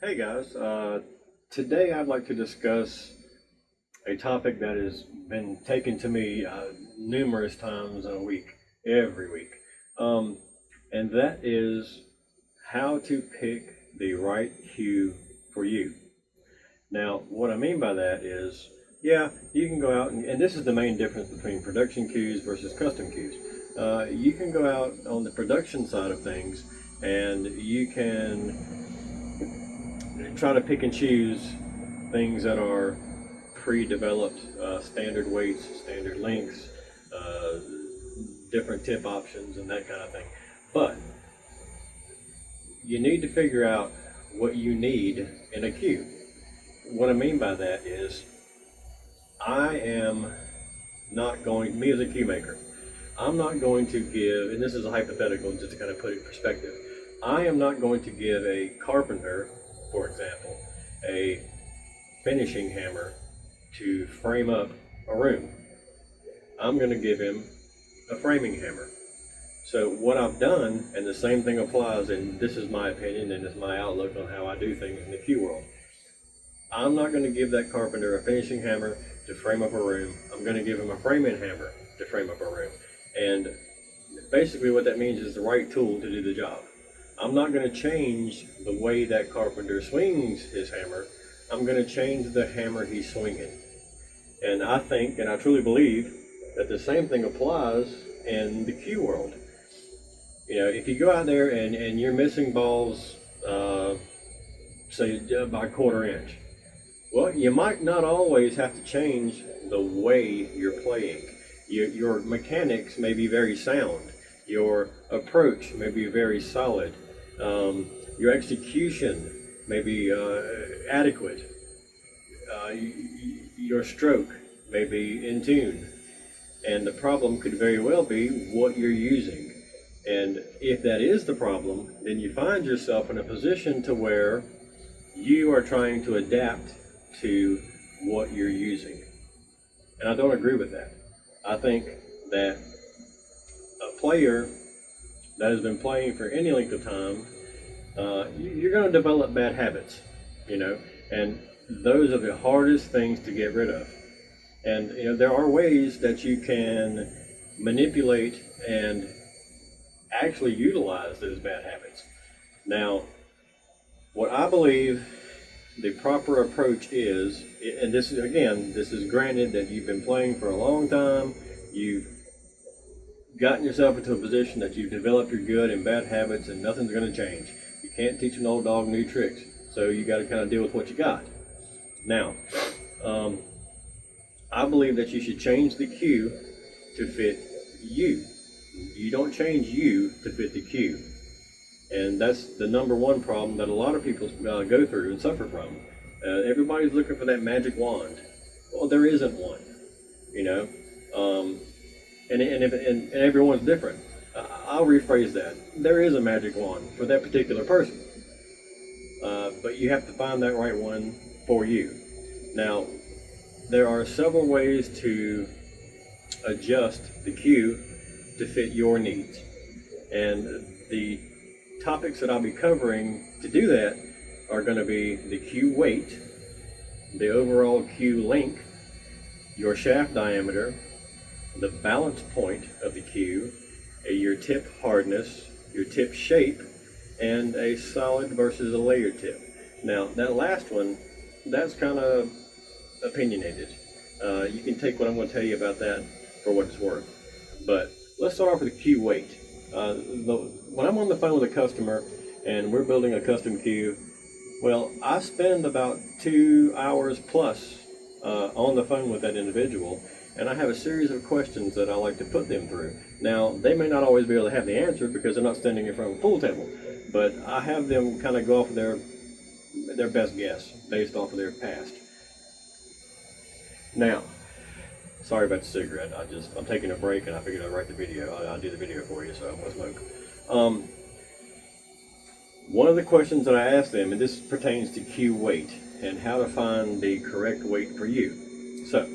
Hey guys, today I'd like to discuss a topic that has been taken to me numerous times a week, every week, um, and that is how to pick the right cue for you. Now, what I mean by that is, yeah, you can go out and this is the main difference between production cues versus custom cues. You can go out on the production side of things and you can try to pick and choose things that are pre-developed, standard weights, standard lengths, uh, different tip options, and that kind of thing. But you need to figure out what you need in a cue. What I mean by that is, I am not going, me as a cue maker, I'm not going to give, and this is a hypothetical just to kind of put it in perspective, I am not going to give a carpenter, for example, a finishing hammer to frame up a room. I'm going to give him a framing hammer. So what I've done, and the same thing applies, and this is my opinion and it's my outlook on how I do things in the cue world. I'm not going to give that carpenter a finishing hammer to frame up a room. I'm going to give him a framing hammer to frame up a room. And basically what that means is the right tool to do the job. I'm not going to change the way that carpenter swings his hammer. I'm going to change the hammer he's swinging. And I think, and I truly believe, that the same thing applies in the cue world. You know, if you go out there and you're missing balls, say by a quarter inch, well, you might not always have to change the way you're playing. Your mechanics may be very sound. Your approach may be very solid. Your execution may be adequate. Your stroke may be in tune. And the problem could very well be what you're using. And if that is the problem, then you find yourself in a position to where you are trying to adapt to what you're using. And I don't agree with that. I think that a player that has been playing for any length of time, you're going to develop bad habits, you know, and those are the hardest things to get rid of. And you know, there are ways that you can manipulate and actually utilize those bad habits. Now, what I believe the proper approach is, and this is, again, this is granted that you've been playing for a long time, you've gotten yourself into a position that you've developed your good and bad habits and nothing's going to change. You can't teach an old dog new tricks, so you got to kind of deal with what you got. Now, I believe that you should change the cue to fit you. You don't change you to fit the cue. And that's the number one problem that a lot of people go through and suffer from. Everybody's looking for that magic wand. Well, there isn't one, you know. And everyone's different. I'll rephrase that. There is a magic wand for that particular person. But you have to find that right one for you. Now, there are several ways to adjust the cue to fit your needs. And the topics that I'll be covering to do that are going to be the cue weight, the overall cue length, your shaft diameter, the balance point of the cue, your tip hardness, your tip shape, and a solid versus a layered tip. Now, that last one, that's kind of opinionated. You can take what I'm going to tell you about that for what it's worth. But let's start off with the cue weight. When I'm on the phone with a customer and we're building a custom cue, well, I spend about 2 hours plus on the phone with that individual, and I have a series of questions that I like to put them through. Now, they may not always be able to have the answer because they're not standing in front of a pool table, but I have them kind of go off of their best guess based off of their past. Now, sorry about the cigarette. I'm taking a break and I figured I'd write the video. I'll do the video for you, so I won't smoke. One of the questions that I ask them, and this pertains to cue weight and how to find the correct weight for you. So,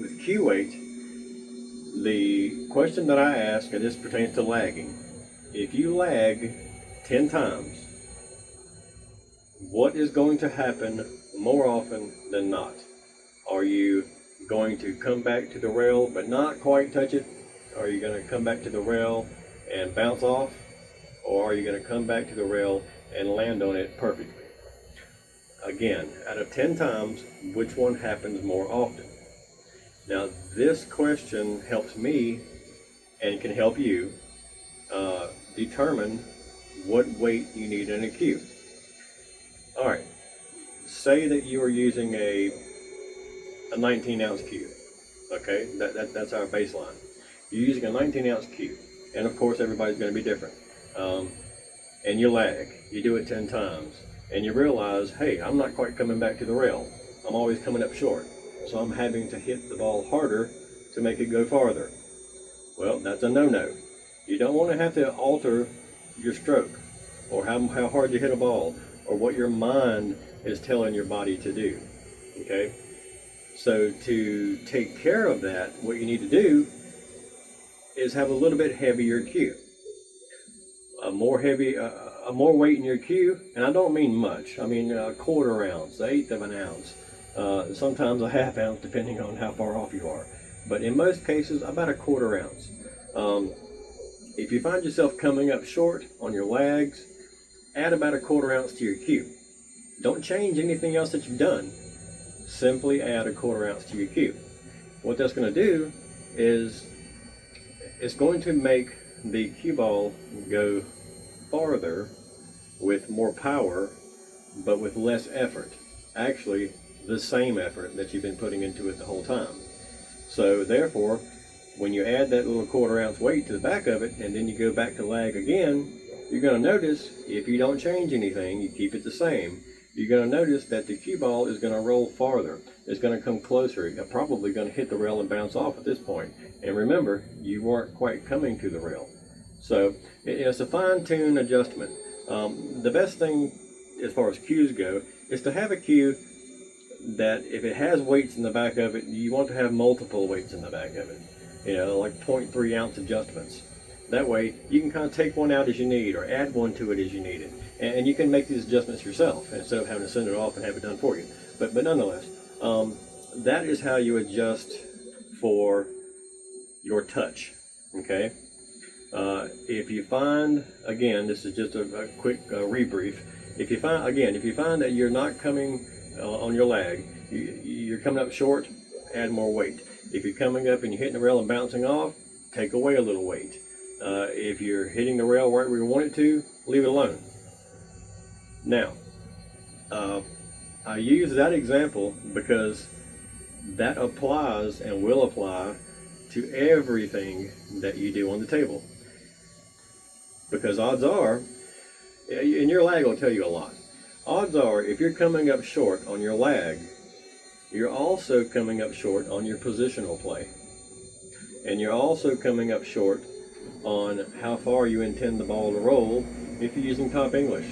with cue weight, the question that I ask, and this pertains to lagging, if you lag 10 times, what what is going to happen more often than not? Are you going to come back to the rail but not quite touch it? Are you going to come back to the rail and bounce off? Or are you going to come back to the rail and land on it perfectly? Again, out of 10 times, which one happens more often? Now, this question helps me and can help you determine what weight you need in a cue. All right, say that you are using a 19-ounce cue. Okay, that's our baseline. You're using a 19-ounce cue, and of course everybody's going to be different. And you lag. You do it 10 times, and you realize, hey, I'm not quite coming back to the rail. I'm always coming up short, so I'm having to hit the ball harder to make it go farther. Well, that's a no-no. You don't want to have to alter your stroke, or how hard you hit a ball, or what your mind is telling your body to do. Okay? So to take care of that, what you need to do is have a little bit heavier cue. A more weight in your cue, and I don't mean much. I mean a quarter ounce, an eighth of an ounce, sometimes a half ounce, depending on how far off you are. But in most cases, about a quarter ounce. If you find yourself coming up short on your lags, add about a quarter ounce to your cue. Don't change anything else that you've done. Simply add a quarter ounce to your cue. What that's going to do is it's going to make the cue ball go farther with more power, but with less effort. Actually, the same effort that you've been putting into it the whole time. So therefore, when you add that little quarter ounce weight to the back of it, and then you go back to lag again, you're going to notice, if you don't change anything, you keep it the same, you're going to notice that the cue ball is going to roll farther. It's going to come closer. You're probably going to hit the rail and bounce off at this point. And remember, you weren't quite coming to the rail. So it's a fine-tuned adjustment. The best thing as far as cues go is to have a cue that if it has weights in the back of it, you want to have multiple weights in the back of it. You know, like 0.3 ounce adjustments. That way you can kind of take one out as you need, or add one to it as you need it. And you can make these adjustments yourself instead of having to send it off and have it done for you. But nonetheless, that is how you adjust for your touch. Okay? If you find, again, this is just a quick rebrief. If you find that you're not coming on your lag, you're coming up short, add more weight. If you're coming up and you're hitting the rail and bouncing off, take away a little weight. If you're hitting the rail right where you want it to, leave it alone. Now, I use that example because that applies and will apply to everything that you do on the table. Because odds are, and your lag will tell you a lot, odds are if you're coming up short on your lag, you're also coming up short on your positional play. And you're also coming up short on how far you intend the ball to roll if you're using top English.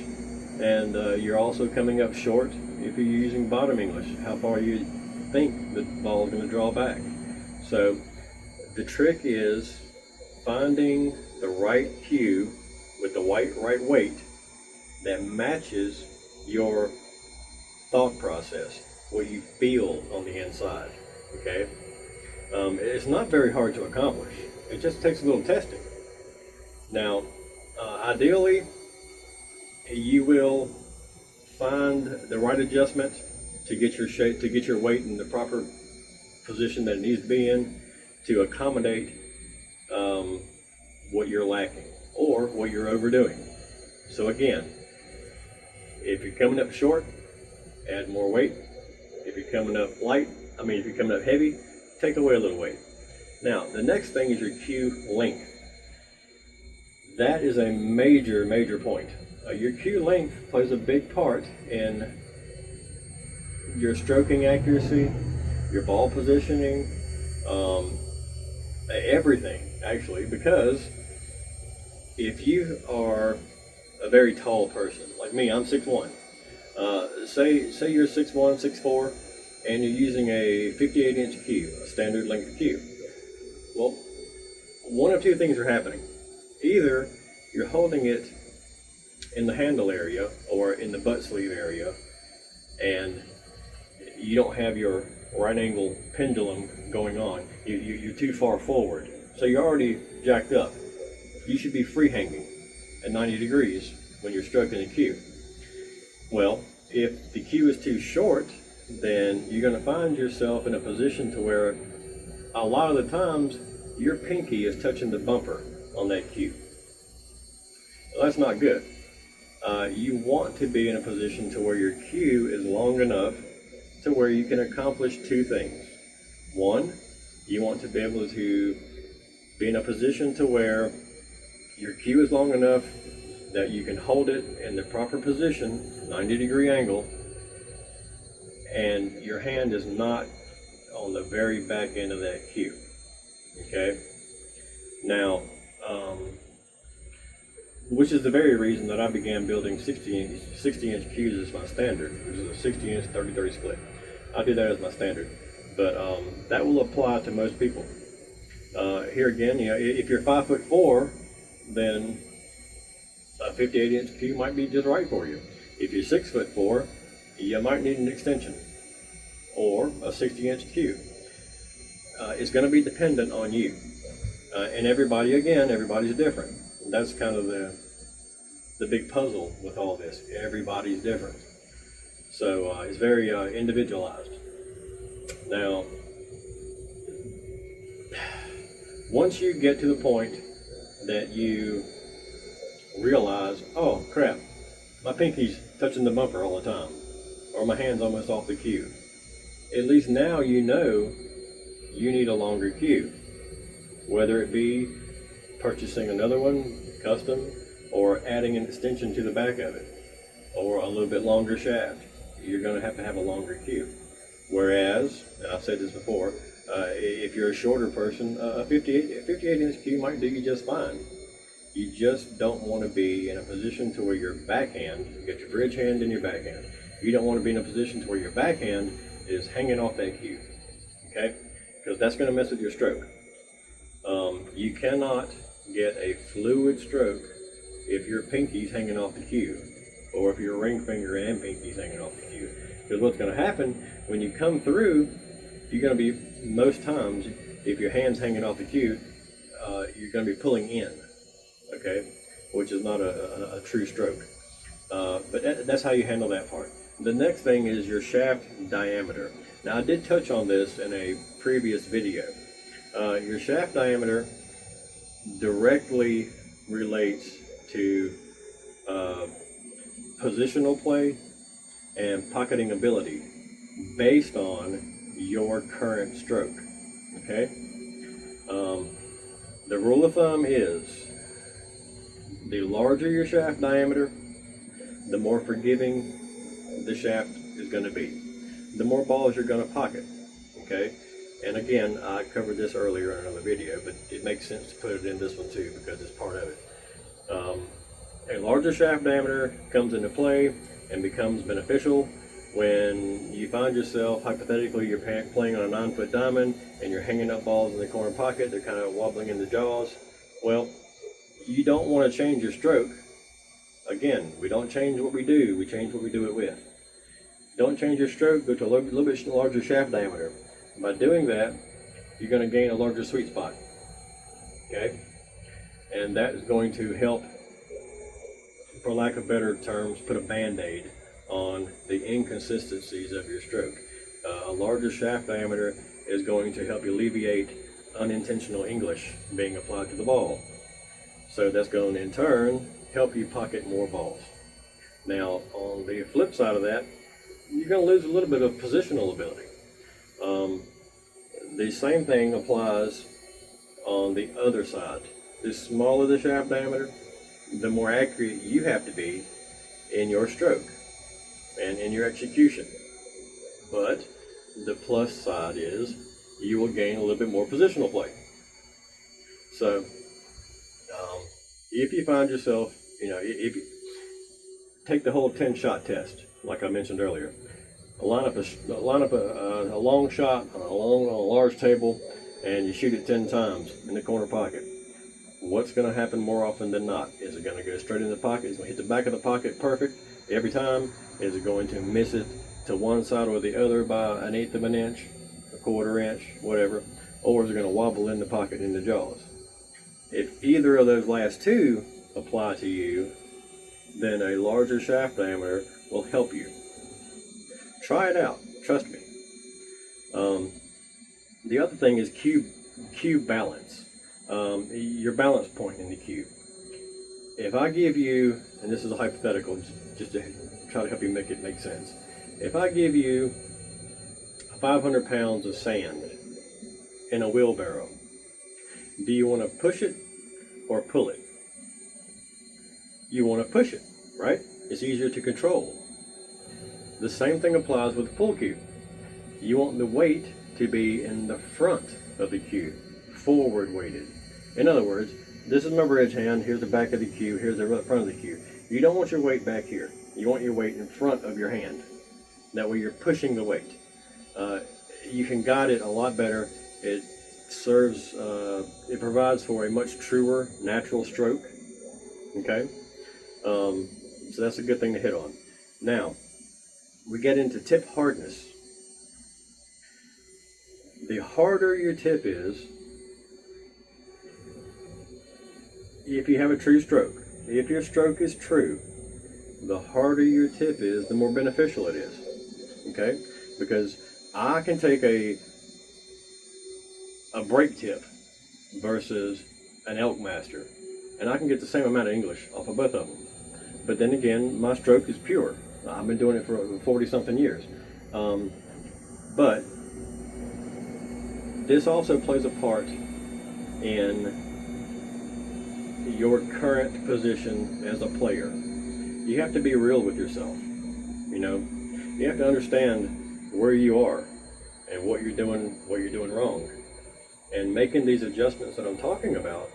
And you're also coming up short if you're using bottom English, how far you think the ball is going to draw back. So the trick is finding the right cue with the right weight that matches your thought process, what you feel on the inside. Okay? It's not very hard to accomplish. It just takes a little testing. Now, ideally, you will find the right adjustment to get your shape, to get your weight in the proper position that it needs to be in to accommodate what you're lacking or what you're overdoing. So again, if you're coming up short, add more weight. If you're coming up if you're coming up heavy, take away a little weight. Now, the next thing is your cue length. That is a major, major point. Your cue length plays a big part in your stroking accuracy, your ball positioning, everything actually, because if you are a very tall person, like me, I'm 6'1". Say you're 6'1", 6'4", and you're using a 58-inch cue, a standard length cue. Well, one of two things are happening. Either you're holding it in the handle area or in the butt sleeve area, and you don't have your right angle pendulum going on, you're too far forward. So you're already jacked up. You should be free hanging at 90 degrees when you're stroking the cue. Well, if the cue is too short, then you're going to find yourself in a position to where a lot of the times your pinky is touching the bumper on that cue. Well, that's not good. You want to be in a position to where your cue is long enough to where you can accomplish two things. One, you want to be able to be in a position to where your cue is long enough that you can hold it in the proper position, 90-degree angle, and your hand is not on the very back end of that cue. Okay? Now, which is the very reason that I began building 60-inch cues as my standard, which is a 60-inch 30-30 split. I do that as my standard, but that will apply to most people. Here again, if you're 5'4", then a 58-inch cue might be just right for you. If you're 6'4", you might need an extension or a 60-inch cue. It's going to be dependent on you, and everybody's different. That's kind of the big puzzle with all this. Everybody's different, so it's very individualized. Now, once you get to the point that you realize, oh crap, my pinky's touching the bumper all the time, or my hand's almost off the cue, at least now you know you need a longer cue, whether it be purchasing another one custom or adding an extension to the back of it or a little bit longer shaft. You're going to have a longer cue. Whereas, and I've said this before, if you're a shorter person, a 58-inch cue might do you just fine. You just don't want to be in a position to where your backhand, you got your bridge hand and your backhand. You don't want to be in a position to where your backhand is hanging off that cue, okay? Because that's going to mess with your stroke. You cannot get a fluid stroke if your pinky's hanging off the cue, or if your ring finger and pinky's hanging off the cue. Because what's going to happen when you come through, you're going to be, most times, if your hand's hanging off the cue, you're going to be pulling in, okay, which is not a true stroke. But that's how you handle that part. The next thing is your shaft diameter. Now, I did touch on this in a previous video. Your shaft diameter directly relates to positional play and pocketing ability based on your current stroke, okay? The rule of thumb is the larger your shaft diameter, the more forgiving the shaft is going to be. The more balls you're going to pocket, okay? And again, I covered this earlier in another video, but it makes sense to put it in this one too because it's part of it. A larger shaft diameter comes into play and becomes beneficial when you find yourself, hypothetically, you're playing on a 9-foot diamond and you're hanging up balls in the corner pocket, they're kind of wobbling in the jaws. Well, you don't want to change your stroke. Again, we don't change what we do, we change what we do it with. Don't change your stroke, go to a little bit larger shaft diameter. By doing that, you're going to gain a larger sweet spot, okay? And that is going to help, for lack of better terms, put a band-aid on the inconsistencies of your stroke. A larger shaft diameter is going to help alleviate unintentional English being applied to the ball. So that's going to, in turn, help you pocket more balls. Now, on the flip side of that, you're going to lose a little bit of positional ability. The same thing applies on the other side. The smaller the shaft diameter, the more accurate you have to be in your stroke and in your execution. But the plus side is you will gain a little bit more positional play. So if you find yourself, if you take the whole 10-shot test, like I mentioned earlier, line up a long shot on a large table, and you shoot it 10 times in the corner pocket. what's going to happen more often than not? Is it going to go straight in the pocket? Is it going to hit the back of the pocket perfect every time? Is it going to miss it to one side or the other by an eighth of an inch, a quarter inch, whatever? Or is it going to wobble in the pocket in the jaws? If either of those last two apply to you, then a larger shaft diameter will help you. Try it out, trust me. The other thing is cube balance. Your balance point in the cube. If I give you, and this is a hypothetical, just to try to help you make it make sense. If I give you 500 pounds of sand in a wheelbarrow, do you want to push it or pull it? You want to push it, right? It's easier to control. The same thing applies with the pull cube. You want the weight to be in the front of the cube, forward weighted. In other words, this is my bridge hand, here's the back of the cube, here's the front of the cube. You don't want your weight back here. You want your weight in front of your hand. That way you're pushing the weight. You can guide it a lot better. It serves, it provides for a much truer, natural stroke. Okay? So that's a good thing to hit on. Now, we get into tip hardness. The harder your tip is, if you have a true stroke, if your stroke is true, the harder your tip is, the more beneficial it is. Okay? Because I can take a brake tip versus an elk master, and I can get the same amount of English off of both of them. But then again, my stroke is pure. I've been doing it for 40-something years. But this also plays a part in your current position as a player. You have to be real with yourself. You know, you have to understand where you are and what you're doing wrong. And making these adjustments that I'm talking about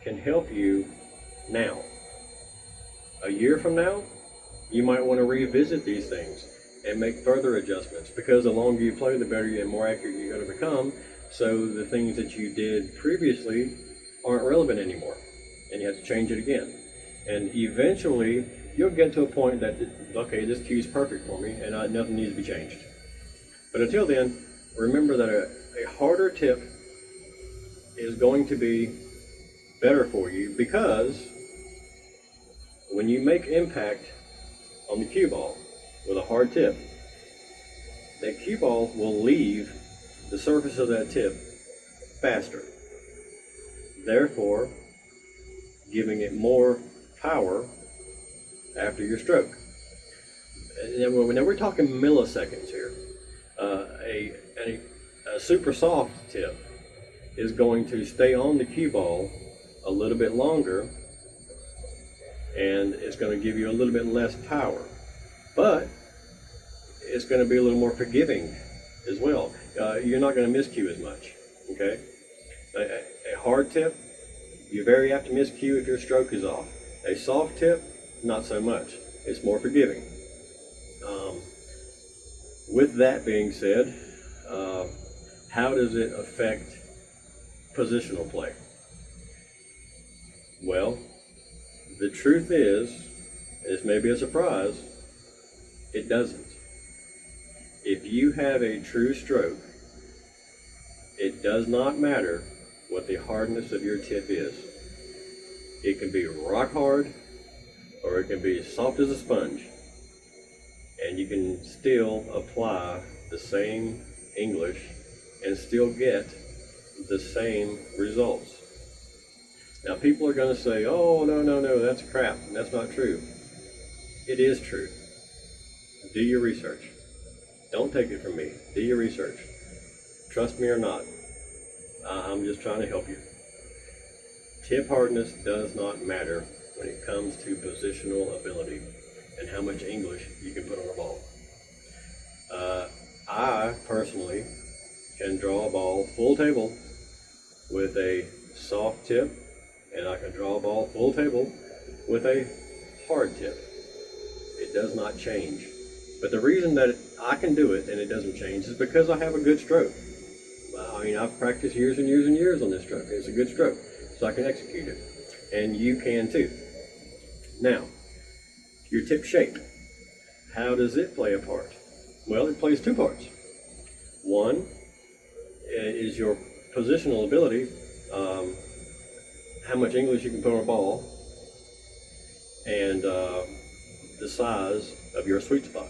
can help you now. A year from now, you might want to revisit these things and make further adjustments, because the longer you play, the better and more accurate you're going to become. So the things that you did previously aren't relevant anymore, and you have to change it again. And eventually, you'll get to a point that, okay, this cue is perfect for me, and nothing needs to be changed. But until then, remember that a harder tip is going to be better for you, because when you make impact on the cue ball with a hard tip, that cue ball will leave the surface of that tip faster, therefore giving it more power after your stroke. And now we're talking milliseconds here. A super soft tip is going to stay on the cue ball a little bit longer, and it's going to give you a little bit less power, but it's going to be a little more forgiving as well. You're not going to miscue as much. Okay, a hard tip, you're very apt to miscue if your stroke is off. A soft tip, not so much. It's more forgiving. With that being said, how does it affect positional play? Well, the truth is, this may be a surprise, it doesn't. If you have a true stroke, it does not matter what the hardness of your tip is. It can be rock hard, or it can be soft as a sponge, and you can still apply the same English and still get the same results. Now, people are going to say, oh, no, that's crap. That's not true. It is true. Do your research. Don't take it from me. Do your research. Trust me or not. I'm just trying to help you. Tip hardness does not matter when it comes to positional ability and how much English you can put on a ball. I personally can draw a ball full table with a soft tip, and I can draw a ball full table with a hard tip. It does not change. But the reason that I can do it and it doesn't change is because I have a good stroke. I mean, I've practiced years and years and years on this stroke. It's a good stroke. so I can execute it. And you can too. Now, your tip shape. How does it play a part? Well, it plays two parts. One is your positional ability, how much English you can put on a ball, and the size of your sweet spot,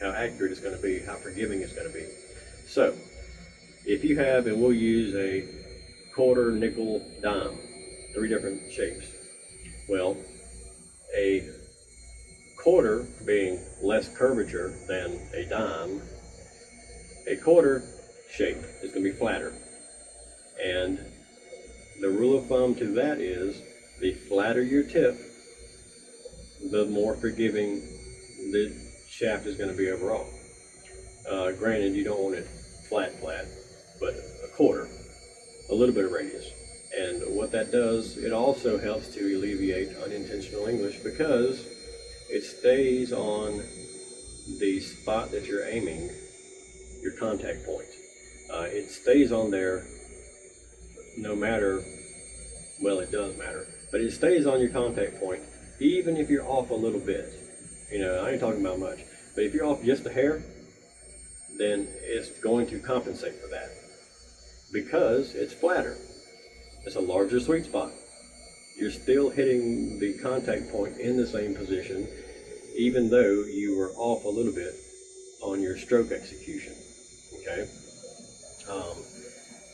how accurate it's going to be, how forgiving it's going to be. So, if you have, and we'll use a quarter, nickel, dime, three different shapes. Well, a quarter being less curvature than a dime, a quarter shape is going to be flatter. And the rule of thumb to that is the flatter your tip, the more forgiving the shaft is going to be overall. Granted, you don't want it flat, but a quarter, a little bit of radius. And what that does, it also helps to alleviate unintentional English because it stays on the spot that you're aiming, your contact point. It stays on there no matter, well, it does matter, but it stays on your contact point even if you're off a little bit. You know, I ain't talking about much, but if you're off just a hair, then it's going to compensate for that because it's flatter. It's a larger sweet spot. You're still hitting the contact point in the same position, even though you were off a little bit on your stroke execution. Okay.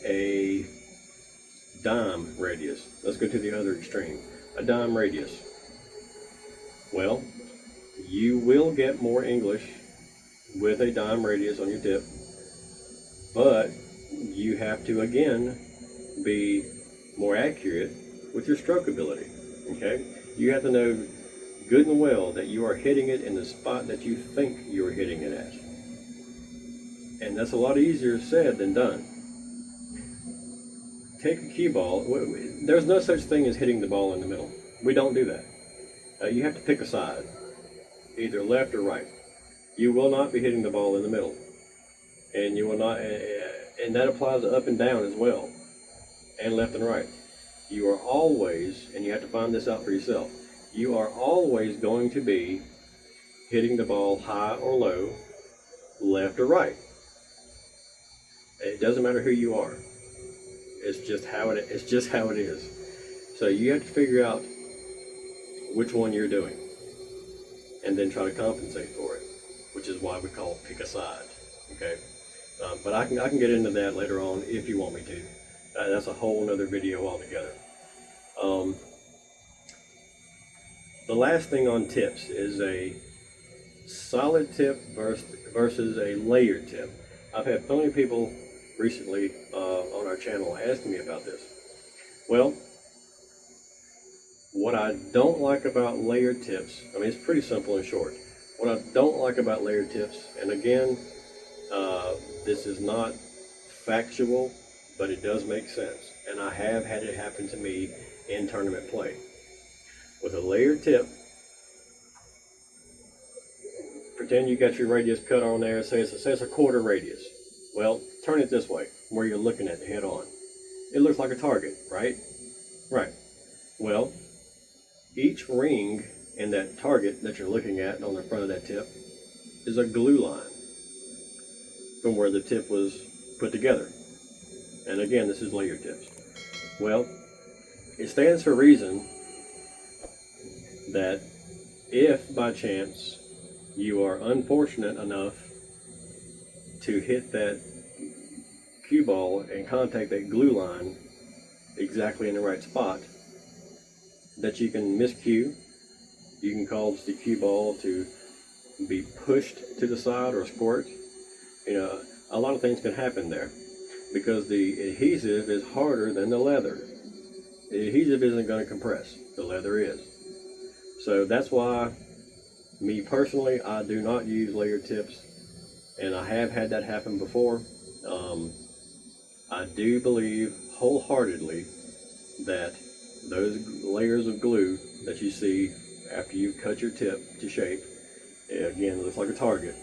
A dime radius. Let's go to the other extreme. A dime radius. Well, you will get more English with a dime radius on your tip, but you have to again be more accurate with your stroke ability. Okay? You have to know good and well that you are hitting it in the spot that you think you are hitting it at. And that's a lot easier said than done. Take a cue ball. There's no such thing as hitting the ball in the middle. We don't do that. You have to pick a side, either left or right. You will not be hitting the ball in the middle. And you will not, and that applies to up and down as well, and left and right. You are always, and you have to find this out for yourself, you are always going to be hitting the ball high or low, left or right. It doesn't matter who you are. It's just how it is. So you have to figure out which one you're doing and then try to compensate for it, which is why we call pick a side. Okay, but I can get into that later on if you want me to. That's a whole nother video altogether. The last thing on tips is a solid tip versus a layered tip. I've had plenty of people recently on our channel asking me about this. Well, what I don't like about layered tips, I mean, it's pretty simple and short. What I don't like about layered tips, and again, this is not factual, but it does make sense. And I have had it happen to me in tournament play. With a layered tip, pretend you got your radius cut on there, say it's a quarter radius. Well, turn it this way, where you're looking at head on. It looks like a target, right? Right. Well, each ring in that target that you're looking at on the front of that tip is a glue line from where the tip was put together. And again, this is layered tips. Well, it stands to reason that if by chance you are unfortunate enough to hit that cue ball and contact that glue line exactly in the right spot, that you can miscue, you can cause the cue ball to be pushed to the side or squirt. You know, a lot of things can happen there because the adhesive is harder than the leather. The adhesive isn't going to compress, the leather is. So that's why, me personally, I do not use layered tips, and I have had that happen before. I do believe wholeheartedly that those layers of glue that you see after you cut your tip to shape, again, it looks like a target.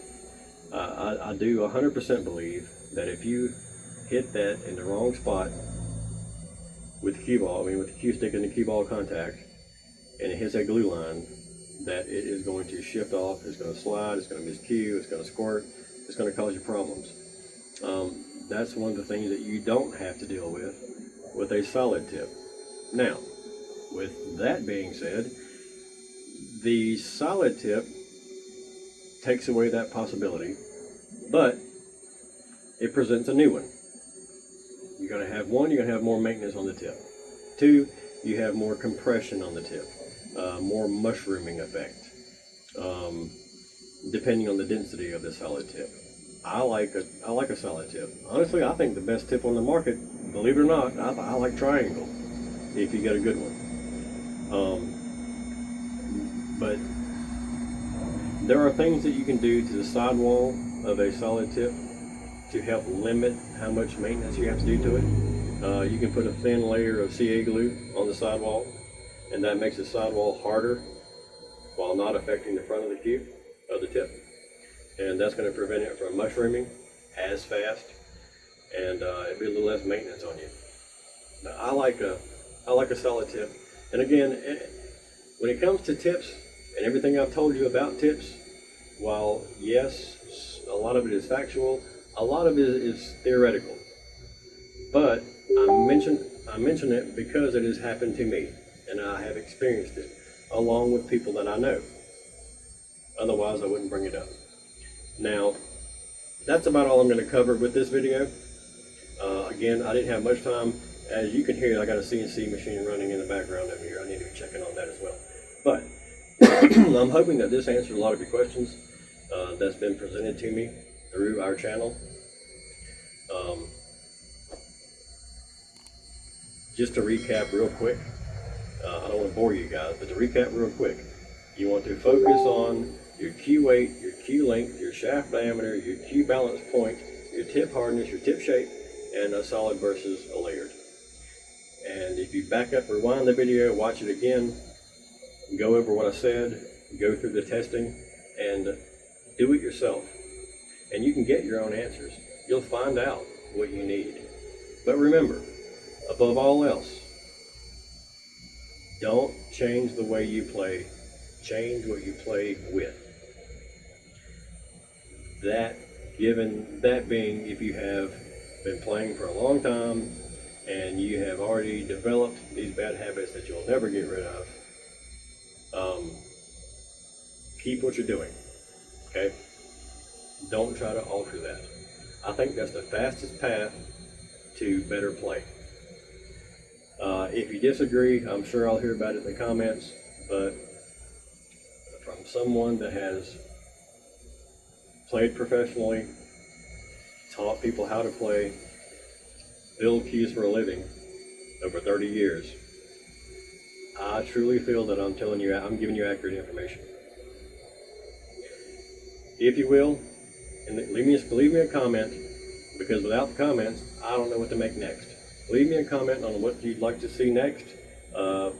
I do 100% believe that if you hit that in the wrong spot, with the cue ball, with the cue stick and the cue ball contact, and it hits that glue line, that it is going to shift off, it's going to slide, it's going to miscue, it's going to squirt, it's going to cause you problems. That's one of the things that you don't have to deal with a solid tip. Now, with that being said, the solid tip takes away that possibility, but it presents a new one. You're going to have one, you're going to have more maintenance on the tip. Two, you have more compression on the tip, more mushrooming effect, depending on the density of the solid tip. I like a solid tip. Honestly, I think the best tip on the market, believe it or not, I like triangle, if you get a good one. But there are things that you can do to the sidewall of a solid tip to help limit how much maintenance you have to do to it. You can put a thin layer of CA glue on the sidewall, and that makes the sidewall harder while not affecting the front of the tip. And that's going to prevent it from mushrooming as fast, and it'll be a little less maintenance on you. Now, I like a solid tip. And again, when it comes to tips and everything I've told you about tips, while yes, a lot of it is factual, a lot of it is theoretical. But I mention it because it has happened to me, and I have experienced it, along with people that I know. Otherwise, I wouldn't bring it up. Now, that's about all I'm going to cover with this video. Again, I didn't have much time. As you can hear, I got a CNC machine running in the background over here. I need to be checking on that as well. But I'm hoping that this answered a lot of your questions that's been presented to me through our channel. Just to recap real quick, I don't want to bore you guys, but to recap real quick, you want to focus on your cue weight, your cue length, your shaft diameter, your cue balance point, your tip hardness, your tip shape, and a solid versus a layered. And if you back up, rewind the video, watch it again, go over what I said, go through the testing, and do it yourself. And you can get your own answers. You'll find out what you need. But remember, above all else, don't change the way you play. Change what you play with. That being, if you have been playing for a long time and you have already developed these bad habits that you'll never get rid of, keep what you're doing, okay? Don't try to alter that. I think that's the fastest path to better play. If you disagree, I'm sure I'll hear about it in the comments, but from someone that has played professionally, taught people how to play, build cues for a living over 30 years, I truly feel that I'm giving you accurate information. If you will, and leave me a comment, because without the comments, I don't know what to make next. Leave me a comment on what you'd like to see next.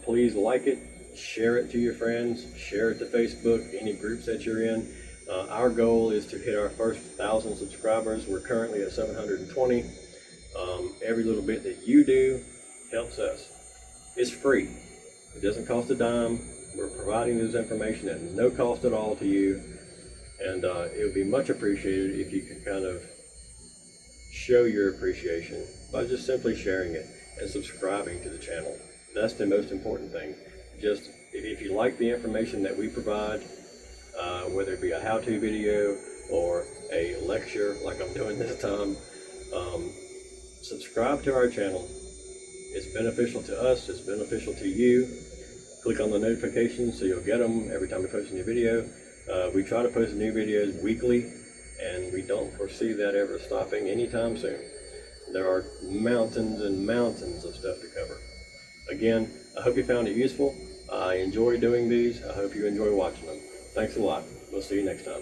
Please like it, share it to your friends, share it to Facebook, any groups that you're in. Our goal is to hit our first 1,000 subscribers. We're currently at 720. Every little bit that you do helps us. It's free. It doesn't cost a dime. We're providing this information at no cost at all to you. And it would be much appreciated if you could kind of show your appreciation by just simply sharing it and subscribing to the channel. That's the most important thing. Just if you like the information that we provide, whether it be a how-to video or a lecture like I'm doing this time, subscribe to our channel. It's beneficial to us, it's beneficial to you. Click on the notifications so you'll get them every time we post a new video. We try to post new videos weekly, and we don't foresee that ever stopping anytime soon. There are mountains and mountains of stuff to cover. Again, I hope you found it useful. I enjoy doing these. I hope you enjoy watching them. Thanks a lot. We'll see you next time.